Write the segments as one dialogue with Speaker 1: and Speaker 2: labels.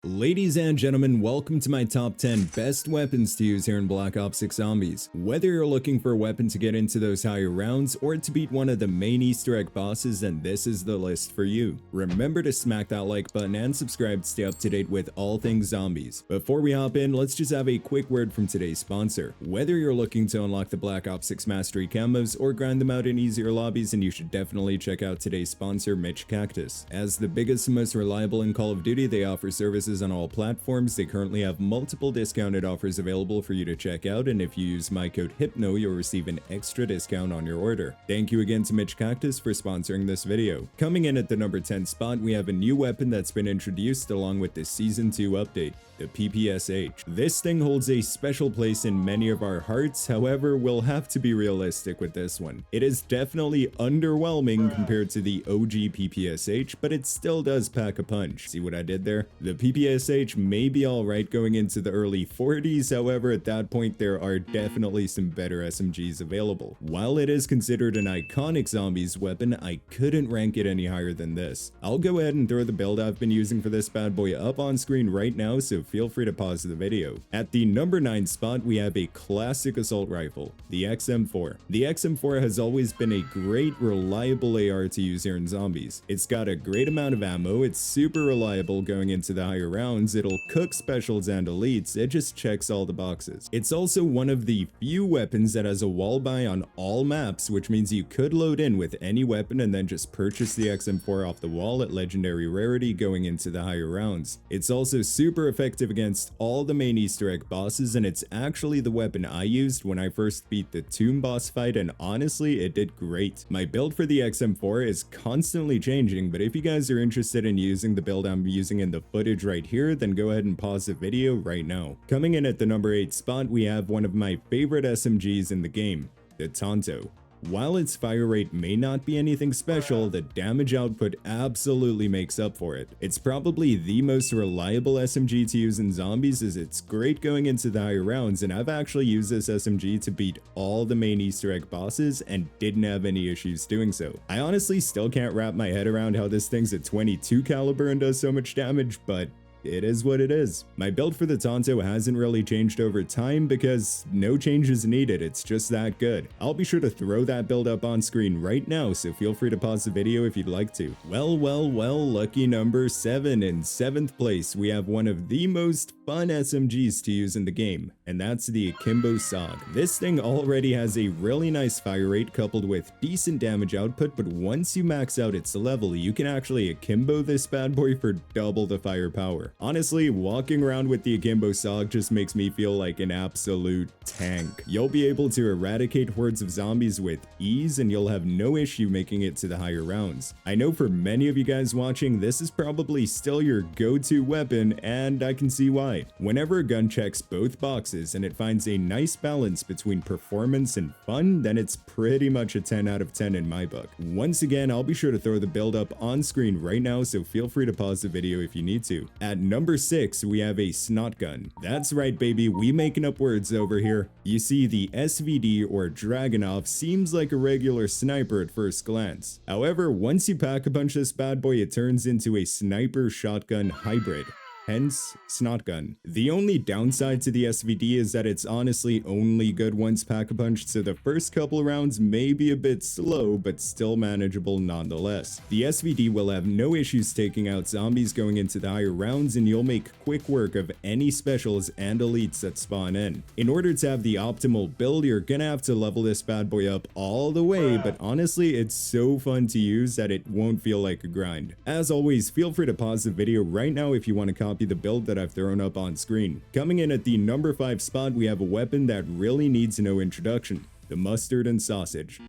Speaker 1: Ladies and gentlemen, welcome to my top 10 best weapons to use here in Black Ops 6 Zombies. Whether you're looking for a weapon to get into those higher rounds or to beat one of the main Easter egg bosses, then this is the list for you. Remember to smack that like button and subscribe to stay up to date with all things zombies. Before we hop in, let's just have a quick word from today's sponsor. Whether you're looking to unlock the Black Ops 6 Mastery camos or grind them out in easier lobbies, then you should definitely check out today's sponsor, Mitch Cactus. As the biggest and most reliable in Call of Duty, they offer services on all platforms. They currently have multiple discounted offers available for you to check out, and if you use my code HYPNO, you'll receive an extra discount on your order. Thank you again to Mitch Cactus for sponsoring this video. Coming in at the number 10 spot, we have a new weapon that's been introduced along with the Season 2 update, the PPSH. This thing holds a special place in many of our hearts, however, we'll have to be realistic with this one. It is definitely underwhelming compared to the OG PPSH, but it still does pack a punch. See what I did there? The PPSH may be alright going into the early 40s, however, at that point there are definitely some better SMGs available. While it is considered an iconic zombies weapon, I couldn't rank it any higher than this. I'll go ahead and throw the build I've been using for this bad boy up on screen right now, so feel free to pause the video. At the number 9 spot, we have a classic assault rifle, the XM4. The XM4 has always been a great, reliable AR to use here in zombies. It's got a great amount of ammo, it's super reliable going into the higher rounds, it'll cook specials and elites, it just checks all the boxes. It's also one of the few weapons that has a wall buy on all maps, which means you could load in with any weapon and then just purchase the XM4 off the wall at legendary rarity going into the higher rounds. It's also super effective against all the main Easter egg bosses, and it's actually the weapon I used when I first beat the Tomb boss fight, and honestly it did great. My build for the XM4 is constantly changing, but if you guys are interested in using the build I'm using in the footage right here, then go ahead and pause the video right now. Coming in at the number 8 spot, we have one of my favorite SMGs in the game, the Tanto. While its fire rate may not be anything special, the damage output absolutely makes up for it. It's probably the most reliable SMG to use in zombies, as it's great going into the higher rounds, and I've actually used this SMG to beat all the main Easter egg bosses and didn't have any issues doing so. I honestly still can't wrap my head around how this thing's a 22 caliber and does so much damage, but it is what it is. My build for the Tanto hasn't really changed over time because no changes needed, it's just that good. I'll be sure to throw that build up on screen right now, so feel free to pause the video if you'd like to. Well, lucky number 7. In 7th place, we have one of the most fun SMGs to use in the game, and that's the Akimbo SOG. This thing already has a really nice fire rate coupled with decent damage output, but once you max out its level, you can actually Akimbo this bad boy for double the firepower. Honestly, walking around with the Akimbo SOG just makes me feel like an absolute tank. You'll be able to eradicate hordes of zombies with ease, and you'll have no issue making it to the higher rounds. I know for many of you guys watching, this is probably still your go-to weapon, and I can see why. Whenever a gun checks both boxes and it finds a nice balance between performance and fun, then it's pretty much a 10 out of 10 in my book. Once again, I'll be sure to throw the build up on screen right now, so feel free to pause the video if you need to. At number 6, we have a snot gun. That's right, baby, we making up words over here. You see, the SVD or Dragunov seems like a regular sniper at first glance. However, once you pack a punch this bad boy, it turns into a sniper shotgun hybrid. Hence, snot gun. The only downside to the SVD is that it's honestly only good once pack-a-punched, so the first couple rounds may be a bit slow, but still manageable nonetheless. The SVD will have no issues taking out zombies going into the higher rounds, and you'll make quick work of any specials and elites that spawn in. In order to have the optimal build, you're gonna have to level this bad boy up all the way, but honestly, it's so fun to use that it won't feel like a grind. As always, feel free to pause the video right now if you want to copy the build that I've thrown up on screen. Coming in at the number 5 spot, we have a weapon that really needs no introduction, the mustard and sausage.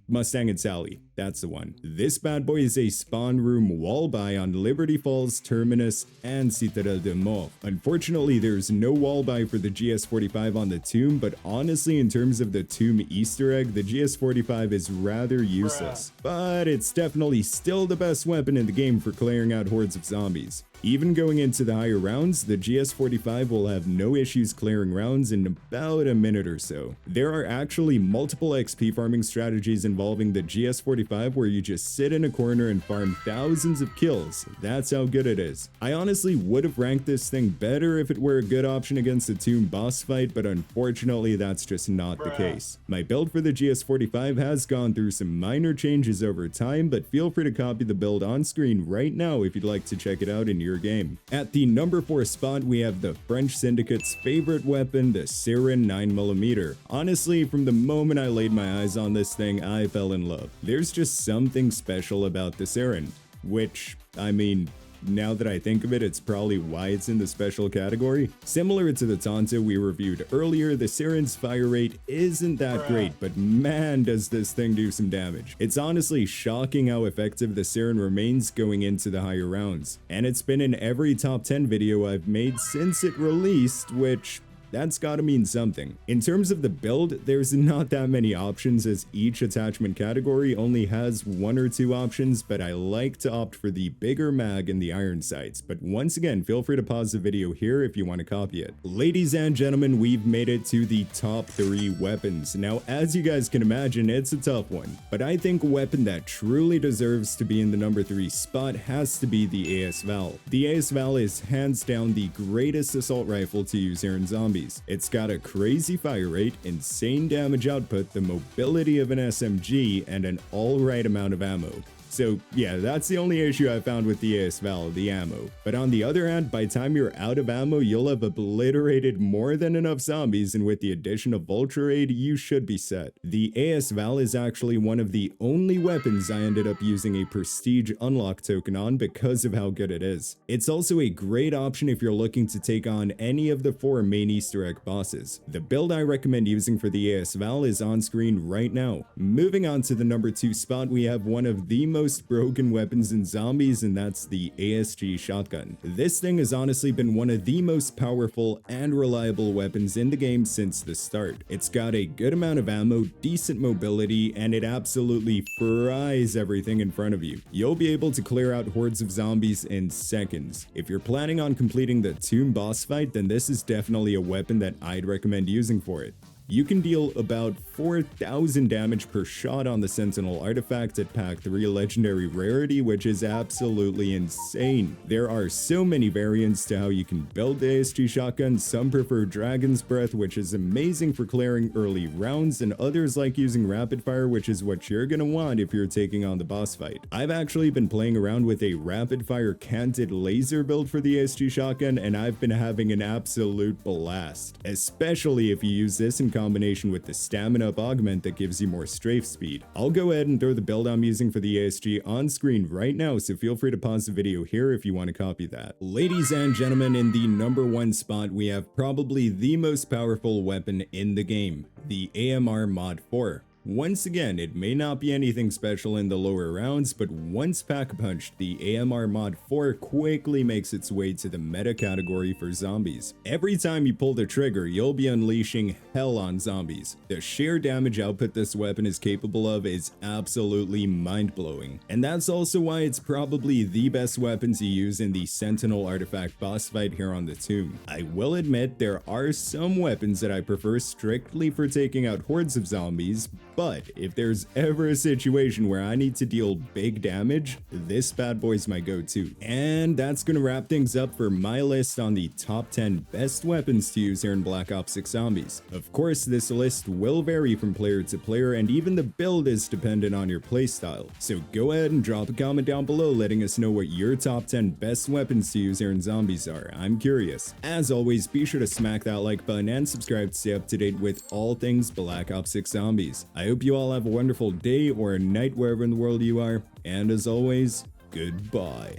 Speaker 1: Mustang and Sally, that's the one. This bad boy is a spawn room wall buy on Liberty Falls, Terminus, and Citadel de Mort. Unfortunately, there's no wall buy for the GS45 on the Tomb, but honestly, in terms of the Tomb Easter egg, the GS45 is rather useless. But it's definitely still the best weapon in the game for clearing out hordes of zombies. Even going into the higher rounds, the GS45 will have no issues clearing rounds in about a minute or so. There are actually multiple XP farming strategies involving the GS45 where you just sit in a corner and farm thousands of kills. That's how good it is. I honestly would have ranked this thing better if it were a good option against a tomb boss fight, but unfortunately that's just not the case. My build for the GS45 has gone through some minor changes over time, but feel free to copy the build on screen right now if you'd like to check it out in your game. At the number 4 spot, we have the French Syndicate's favorite weapon, the Sirin 9mm. Honestly, from the moment I laid my eyes on this thing, I fell in love. There's just something special about the Sirin, which, I mean, now that I think of it, it's probably why it's in the special category. Similar to the Tanto we reviewed earlier, the Sirin's fire rate isn't that great, but man does this thing do some damage. It's honestly shocking how effective the Sirin remains going into the higher rounds. And it's been in every top 10 video I've made since it released, which that's gotta mean something. In terms of the build, there's not that many options as each attachment category only has 1 or 2 options, but I like to opt for the bigger mag and the iron sights. But once again, feel free to pause the video here if you want to copy it. Ladies and gentlemen, we've made it to the top 3 weapons. Now, as you guys can imagine, it's a tough one, but I think a weapon that truly deserves to be in the number 3 spot has to be the AS Val. The AS Val is hands down the greatest assault rifle to use here in Zombies. It's got a crazy fire rate, insane damage output, the mobility of an SMG, and an alright amount of ammo. So yeah, that's the only issue I found with the AS Val, the ammo. But on the other hand, by the time you're out of ammo, you'll have obliterated more than enough zombies, and with the addition of Vulture Aid, you should be set. The AS Val is actually one of the only weapons I ended up using a prestige unlock token on because of how good it is. It's also a great option if you're looking to take on any of the 4 main Easter egg bosses. The build I recommend using for the AS Val is on screen right now. Moving on to the number 2 spot, we have one of the most broken weapons in Zombies, and that's the ASG shotgun. This thing has honestly been one of the most powerful and reliable weapons in the game since the start. It's got a good amount of ammo, decent mobility, and it absolutely fries everything in front of you. You'll be able to clear out hordes of zombies in seconds. If you're planning on completing the tomb boss fight, then this is definitely a weapon that I'd recommend using for it. You can deal about 4,000 damage per shot on the Sentinel artifact at Pack 3 Legendary Rarity, which is absolutely insane. There are so many variants to how you can build the ASG shotgun. Some prefer Dragon's Breath, which is amazing for clearing early rounds, and others like using Rapid Fire, which is what you're gonna want if you're taking on the boss fight. I've actually been playing around with a Rapid Fire canted laser build for the ASG shotgun, and I've been having an absolute blast, especially if you use this in combination with the stamina up augment that gives you more strafe speed. I'll go ahead and throw the build I'm using for the ASG on screen right now, so feel free to pause the video here if you want to copy that. Ladies and gentlemen, in the number 1 spot, we have probably the most powerful weapon in the game, the AMR Mod 4. Once again, it may not be anything special in the lower rounds, but once pack-punched, the AMR Mod 4 quickly makes its way to the meta category for zombies. Every time you pull the trigger, you'll be unleashing hell on zombies. The sheer damage output this weapon is capable of is absolutely mind-blowing. And that's also why it's probably the best weapon to use in the Sentinel artifact boss fight here on the tomb. I will admit there are some weapons that I prefer strictly for taking out hordes of zombies, but if there's ever a situation where I need to deal big damage, this bad boy's my go-to. And that's gonna wrap things up for my list on the top 10 best weapons to use here in Black Ops 6 Zombies. Of course, this list will vary from player to player, and even the build is dependent on your playstyle. So go ahead and drop a comment down below letting us know what your top 10 best weapons to use here in Zombies are. I'm curious. As always, be sure to smack that like button and subscribe to stay up to date with all things Black Ops 6 Zombies. I hope you all have a wonderful day or night wherever in the world you are, and as always, goodbye.